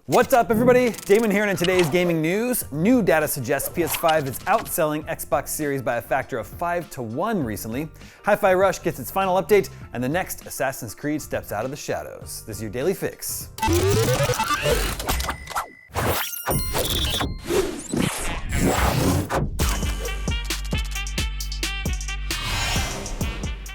What's up, everybody? Damon here, and in today's gaming news, new data suggests PS5 is outselling Xbox Series by a factor of 5 to 1 recently. HiFi Rush gets its final update, and the next Assassin's Creed steps out of the shadows. This is your Daily Fix.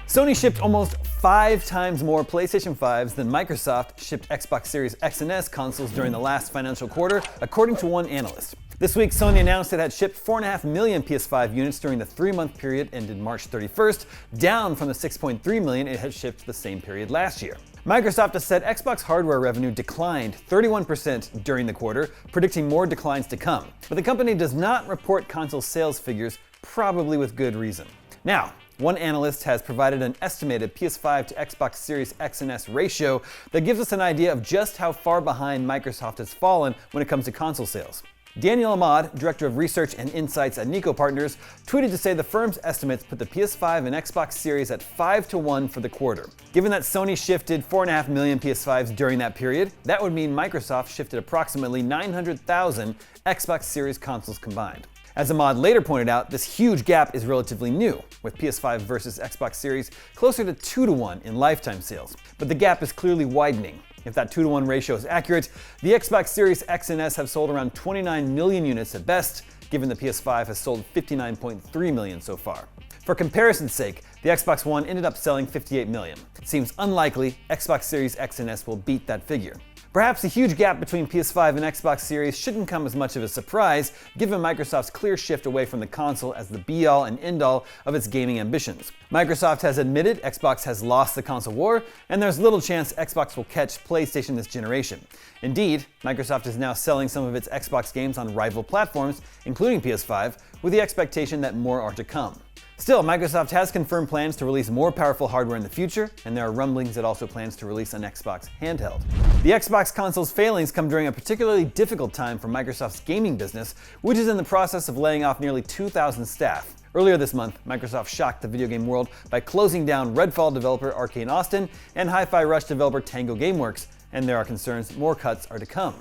Sony shipped almost 5 times more PlayStation 5s than Microsoft shipped Xbox Series X and S consoles during the last financial quarter, according to one analyst. This week, Sony announced it had shipped 4.5 million PS5 units during the 3-month period ended March 31st, down from the 6.3 million it had shipped the same period last year. Microsoft has said Xbox hardware revenue declined 31% during the quarter, predicting more declines to come. But the company does not report console sales figures, probably with good reason. Now, one analyst has provided an estimated PS5 to Xbox Series X and S ratio that gives us an idea of just how far behind Microsoft has fallen when it comes to console sales. Daniel Ahmad, Director of Research and Insights at Nico Partners, tweeted to say the firm's estimates put the PS5 and Xbox Series at 5 to 1 for the quarter. Given that Sony shifted 4.5 million PS5s during that period, that would mean Microsoft shifted approximately 900,000 Xbox Series consoles combined. As Ahmad later pointed out, this huge gap is relatively new, with PS5 versus Xbox Series closer to 2 to 1 in lifetime sales. But the gap is clearly widening. If that 2 to 1 ratio is accurate, the Xbox Series X and S have sold around 29 million units at best, given the PS5 has sold 59.3 million so far. For comparison's sake, the Xbox One ended up selling 58 million. It seems unlikely Xbox Series X and S will beat that figure. Perhaps the huge gap between PS5 and Xbox Series shouldn't come as much of a surprise, given Microsoft's clear shift away from the console as the be-all and end-all of its gaming ambitions. Microsoft has admitted Xbox has lost the console war, and there's little chance Xbox will catch PlayStation this generation. Indeed, Microsoft is now selling some of its Xbox games on rival platforms, including PS5, with the expectation that more are to come. Still, Microsoft has confirmed plans to release more powerful hardware in the future, and there are rumblings it also plans to release an Xbox handheld. The Xbox console's failings come during a particularly difficult time for Microsoft's gaming business, which is in the process of laying off nearly 2,000 staff. Earlier this month, Microsoft shocked the video game world by closing down Redfall developer Arkane Austin and HiFi Rush developer Tango Gameworks, and there are concerns more cuts are to come.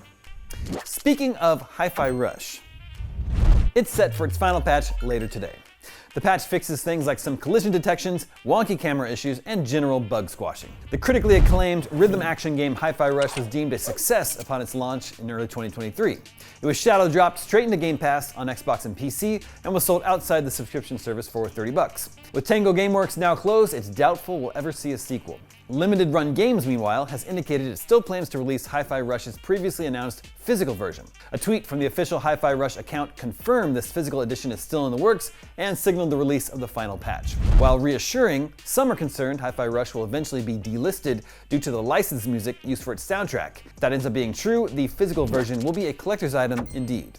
Speaking of HiFi Rush, it's set for its final patch later today. The patch fixes things like some collision detections, wonky camera issues, and general bug squashing. The critically acclaimed rhythm action game HiFi Rush was deemed a success upon its launch in early 2023. It was shadow dropped straight into Game Pass on Xbox and PC and was sold outside the subscription service for $30. With Tango Gameworks now closed, it's doubtful we'll ever see a sequel. Limited Run Games, meanwhile, has indicated it still plans to release HiFi Rush's previously announced physical version. A tweet from the official HiFi Rush account confirmed this physical edition is still in the works and signaled the release of the final patch. While reassuring, some are concerned HiFi Rush will eventually be delisted due to the licensed music used for its soundtrack. If that ends up being true, the physical version will be a collector's item indeed.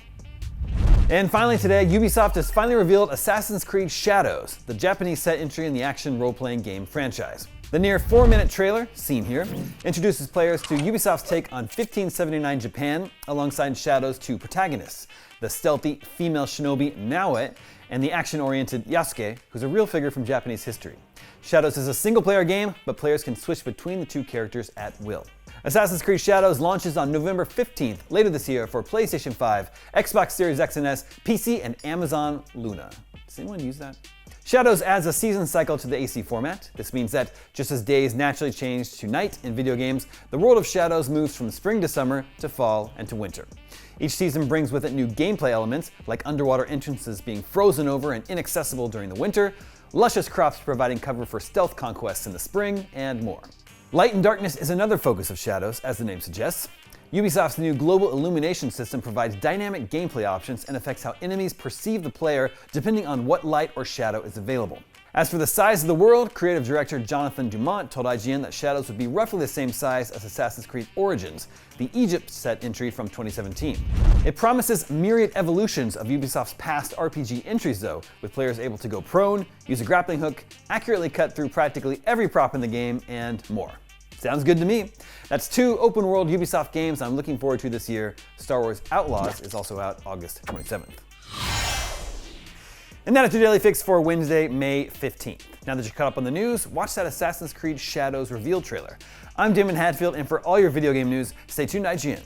And finally today, Ubisoft has finally revealed Assassin's Creed Shadows, the Japanese set entry in the action role-playing game franchise. The near 4-minute trailer, seen here, introduces players to Ubisoft's take on 1579 Japan alongside Shadow's 2 protagonists, the stealthy female shinobi Naoe and the action-oriented Yasuke, who's a real figure from Japanese history. Shadows is a single-player game, but players can switch between the 2 characters at will. Assassin's Creed Shadows launches on November 15th, later this year, for PlayStation 5, Xbox Series X and S, PC, and Amazon Luna. Does anyone use that? Shadows adds a season cycle to the AC format. This means that just as days naturally change to night in video games, the world of Shadows moves from spring to summer to fall and to winter. Each season brings with it new gameplay elements, like underwater entrances being frozen over and inaccessible during the winter, luscious crops providing cover for stealth conquests in the spring, and more. Light and darkness is another focus of Shadows, as the name suggests. Ubisoft's new global illumination system provides dynamic gameplay options and affects how enemies perceive the player depending on what light or shadow is available. As for the size of the world, creative director Jonathan Dumont told IGN that Shadows would be roughly the same size as Assassin's Creed Origins, the Egypt set entry from 2017. It promises myriad evolutions of Ubisoft's past RPG entries though, with players able to go prone, use a grappling hook, accurately cut through practically every prop in the game, and more. Sounds good to me. That's 2 open-world Ubisoft games I'm looking forward to this year. Star Wars Outlaws is also out August 27th. And that is your Daily Fix for Wednesday, May 15th. Now that you're caught up on the news, watch that Assassin's Creed Shadows reveal trailer. I'm Damon Hadfield, and for all your video game news, stay tuned to IGN.